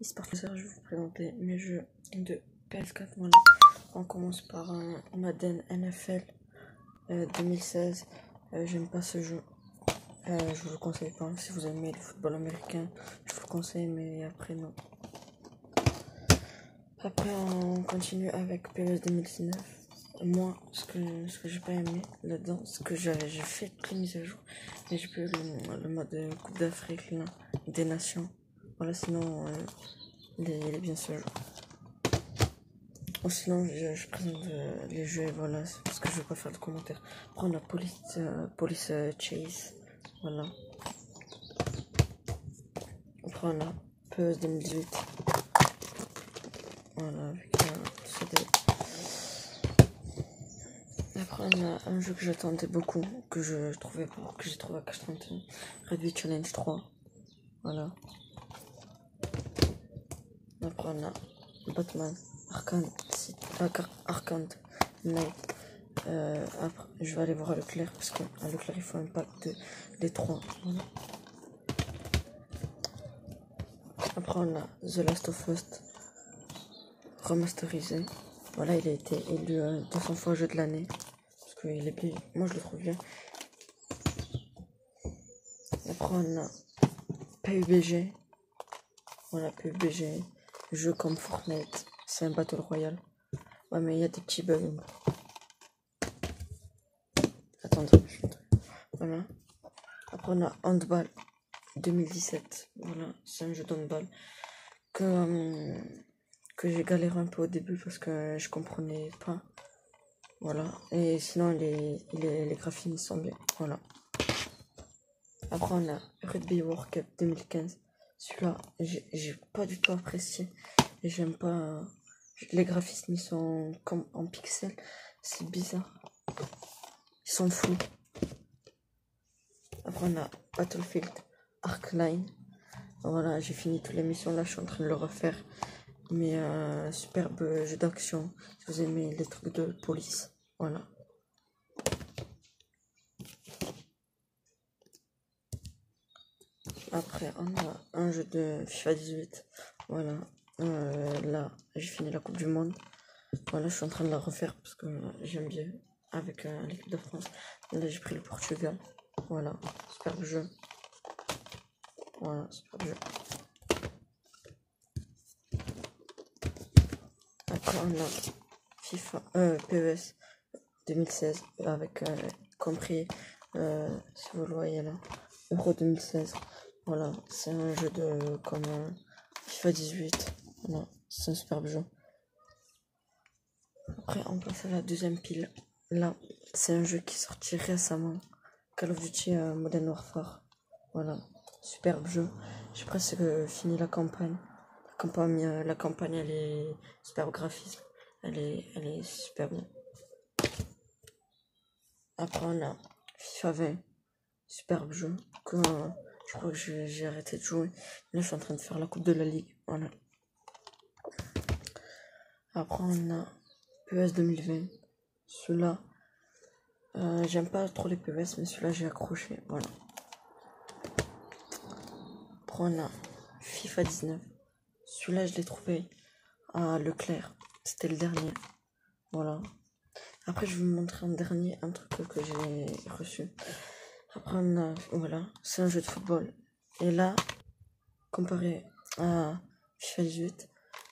eSport, je vais vous présenter mes jeux de PS4. Voilà. On commence par un Madden NFL 2016. J'aime pas ce jeu. Je vous le conseille pas. Si vous aimez le football américain, je vous le conseille, mais après non. Après on continue avec PES 2019. Moi, ce que j'ai pas aimé là-dedans, c'est que j'ai fait toutes les mises à jour, mais j'ai pas eu le mode Coupe d'Afrique là, des Nations. Voilà, sinon il est bien ce jeu. Ou sinon je présente les jeux, voilà, c'est parce que je veux pas faire de commentaires. Prendre la police chase, voilà. Après on a PES 2018, voilà, avec CD. Après on a un jeu que j'attendais beaucoup, que j'ai trouvé à Cash 31, Red Dead Challenge 3, voilà. Après on a Batman Arkham Knight. Après je vais aller voir Leclerc parce qu'à Leclerc il faut un pack de les 3, voilà. Après on a The Last of Us remasterisé. Voilà, il a été élu 200 fois jeu de l'année. Parce qu'il est bien. Moi je le trouve bien. Après on a PUBG. Voilà, PUBG. Jeu comme Fortnite. C'est un Battle Royale. Ouais, mais il y a des petits bugs. Attendez, voilà. Après on a Handball 2017. Voilà, c'est un jeu d'handball que j'ai galéré un peu au début parce que je comprenais pas. Voilà, et sinon les graphismes sont bien. Voilà. Après on a Rugby World Cup 2015. Celui-là, j'ai pas du tout apprécié. Et j'aime pas. Les graphismes ils sont comme en pixels. C'est bizarre. Ils sont flous. Après on a Battlefield Arcline. Voilà, j'ai fini toutes les missions là, je suis en train de le refaire. Mais superbe jeu d'action. Si vous aimez les trucs de police. Voilà. Après, on a un jeu de FIFA 18. Voilà. Là, j'ai fini la Coupe du Monde. Voilà, je suis en train de la refaire parce que j'aime bien avec l'équipe de France. Là, j'ai pris le Portugal. Voilà, superbe jeu. Voilà, superbe jeu. Après, on a FIFA, PES 2016 avec compris, si vous le voyez là, Euro 2016. Voilà, c'est un jeu de comme FIFA 18. Voilà, c'est un superbe jeu. Après, on passe à la deuxième pile. Là, c'est un jeu qui est sorti récemment. Call of Duty Modern Warfare. Voilà, superbe jeu. J'ai presque fini la campagne. La campagne, elle est superbe graphisme. Elle est super bien. Après, on a FIFA 20. Superbe jeu. Je crois que j'ai arrêté de jouer. Là, je suis en train de faire la coupe de la ligue. Voilà. Après, on a PES 2020. Celui-là, j'aime pas trop les PES, mais celui-là, j'ai accroché. Voilà. Après, on a FIFA 19. Celui-là, je l'ai trouvé à Leclerc. C'était le dernier. Voilà. Après, je vais vous montrer un truc que j'ai reçu. Après, on a, voilà, c'est un jeu de football. Et là, comparé à FIFA 18,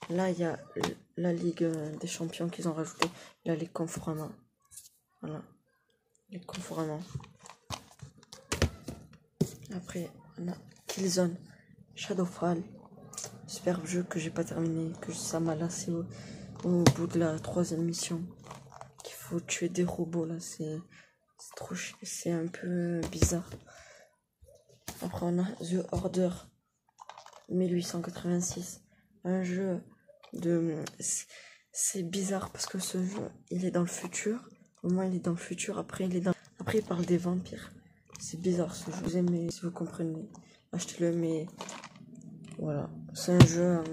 là, il y a la Ligue des Champions qu'ils ont rajouté, la Ligue Conforama. Voilà, Ligue Conforama. Après, on a Killzone Shadowfall. Superbe jeu que j'ai pas terminé, que ça m'a lassé au bout de la 3e mission. Qu'il faut tuer des robots là, c'est trop, c'est un peu bizarre. Après, on a The Order 1886, un jeu de... C'est bizarre parce que ce jeu, il est dans le futur. Au moins, il est dans le futur. Après, après, il parle des vampires. C'est bizarre ce jeu. Vous aimez, si vous comprenez, achetez-le. Mais voilà, c'est un jeu.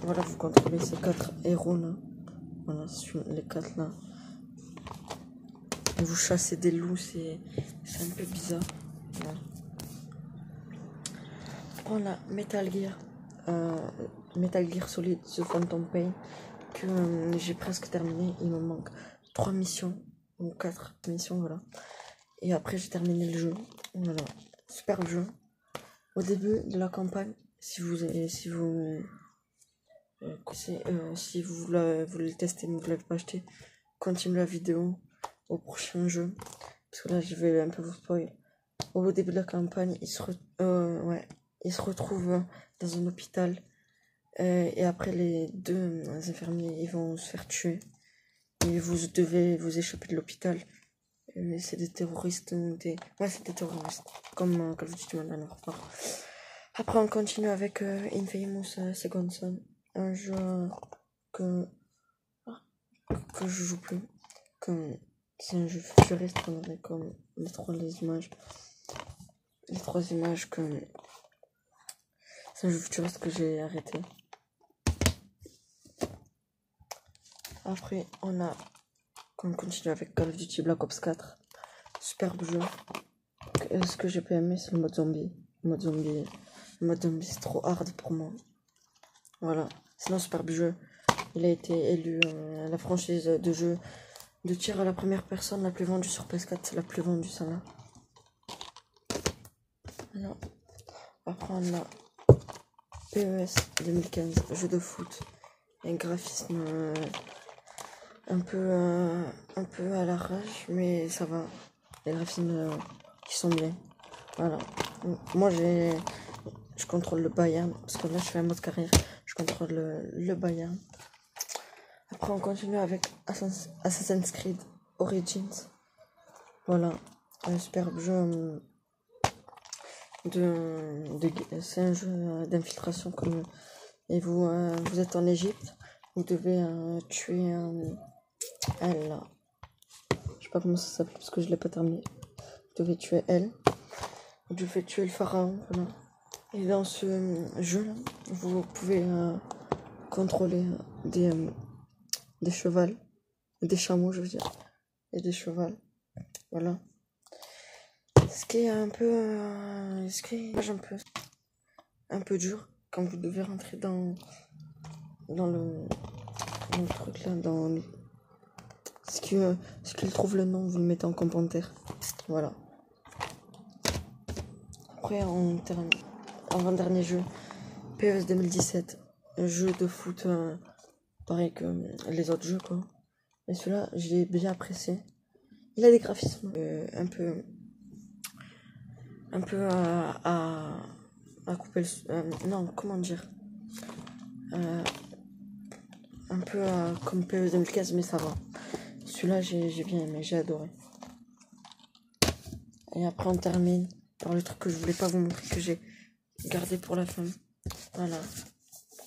Voilà, vous contrôlez ces 4 héros là. Voilà, les 4 là. Vous chassez des loups, c'est un peu bizarre. Voilà. On a Metal Gear Metal Gear Solid The Phantom Pain que j'ai presque terminé. Il me manque 3 missions ou 4 missions, voilà. Et après j'ai terminé le jeu. Voilà, super jeu. Au début de la campagne, si vous si vous le testez mais vous l'avez pas acheté, continuez la vidéo au prochain jeu. Parce que là je vais un peu vous spoil. Au début de la campagne, il se retrouve dans un hôpital. Et après les deux infirmiers ils vont se faire tuer. Et vous devez vous échapper de l'hôpital. Mais c'est des terroristes. Ouais, c'est des terroristes. Comme Call of Duty Modern Warfare. Après on continue avec Infamous Second Son. Un jeu que je joue plus. C'est un jeu futuriste, comme les trois images. C'est un jeu futuriste que j'ai arrêté. Après on continue avec Call of Duty Black Ops 4. Superbe jeu. Ce que j'ai pas aimé c'est le mode zombie. Le mode zombie c'est trop hard pour moi. Voilà. Sinon superbe jeu. Il a été élu la franchise de jeu de tir à la première personne la plus vendue sur PS4. C'est la plus vendue celle-là. Voilà. Après on a PES 2015, jeu de foot. Un graphisme un peu à l'arrache, mais ça va. Les graphismes qui sont bien. Voilà. Moi je contrôle le Bayern, parce que là je fais un mode carrière. Je contrôle le Bayern. Après on continue avec Assassin's Creed Origins. Voilà. Un superbe jeu c'est un jeu d'infiltration comme et vous êtes en Égypte, vous devez tuer elle là. Je sais pas comment ça s'appelle parce que je l'ai pas terminé. Vous devez tuer elle. Vous devez tuer le pharaon. Voilà. Et dans ce jeu là, vous pouvez contrôler des chevals, des chameaux je veux dire, et des chevals. Voilà. Ce qui est un peu dur quand vous devez rentrer dans le truc là, ce qu'il trouve le nom, vous le mettez en commentaire. Voilà. Après on termine avant-dernier jeu, PES 2017, un jeu de foot pareil que les autres jeux quoi. Mais celui-là j'ai bien apprécié. Il a des graphismes un peu à couper non, comment dire, un peu comme PES 2015, mais ça va. Celui-là j'ai bien aimé, j'ai adoré. Et après on termine par le truc que je voulais pas vous montrer, que j'ai gardé pour la fin. Voilà,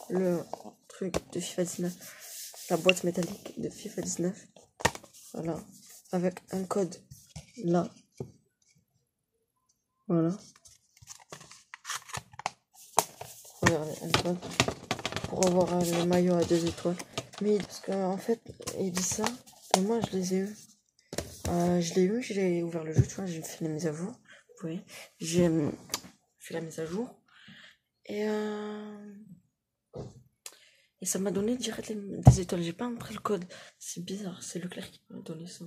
le truc de FIFA 19, la boîte métallique de FIFA 19. Voilà, avec un code là. Voilà. Regardez, un code pour avoir le maillot à 2 étoiles. Mais parce qu'en fait, il dit ça, et moi je les ai eu. J'ai ouvert le jeu, tu vois, j'ai fait la mise à jour. Vous voyez, j'ai fait la mise à jour. Et ça m'a donné direct des étoiles. J'ai pas entré le code. C'est bizarre, c'est Leclerc qui m'a donné ça.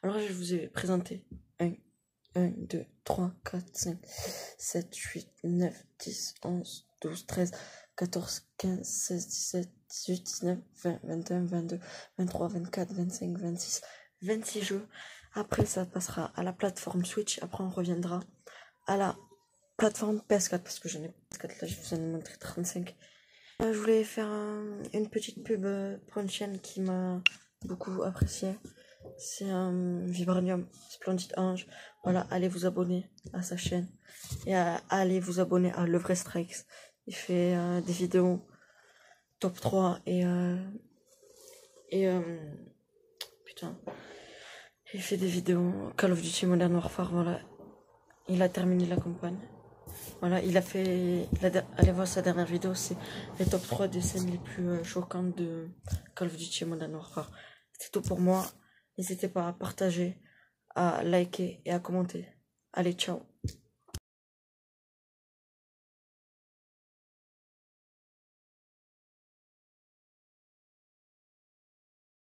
Alors je vous ai présenté 1, 2, 3, 4, 5, 7, 8, 9, 10, 11, 12, 13, 14, 15, 16, 17, 18, 19, 20, 21, 22, 23, 24, 25, 26, 26 jeux. Après ça passera à la plateforme Switch. Après on reviendra à la plateforme PS4 parce que j'en ai PS4 là, je vous en ai montré 35. Je voulais faire une petite pub pour une chaîne qui m'a beaucoup apprécié. C'est un Vibranium Splendid Ange. Voilà, allez vous abonner à sa chaîne et allez vous abonner à Le Vrai Strikes. Il fait des vidéos top 3 putain, il fait des vidéos Call of Duty Modern Warfare. Voilà, il a terminé la campagne. Voilà, allez voir sa dernière vidéo, c'est les top 3 des scènes les plus choquantes de Call of Duty Modern Warfare. C'est tout pour moi. N'hésitez pas à partager, à liker et à commenter. Allez, ciao.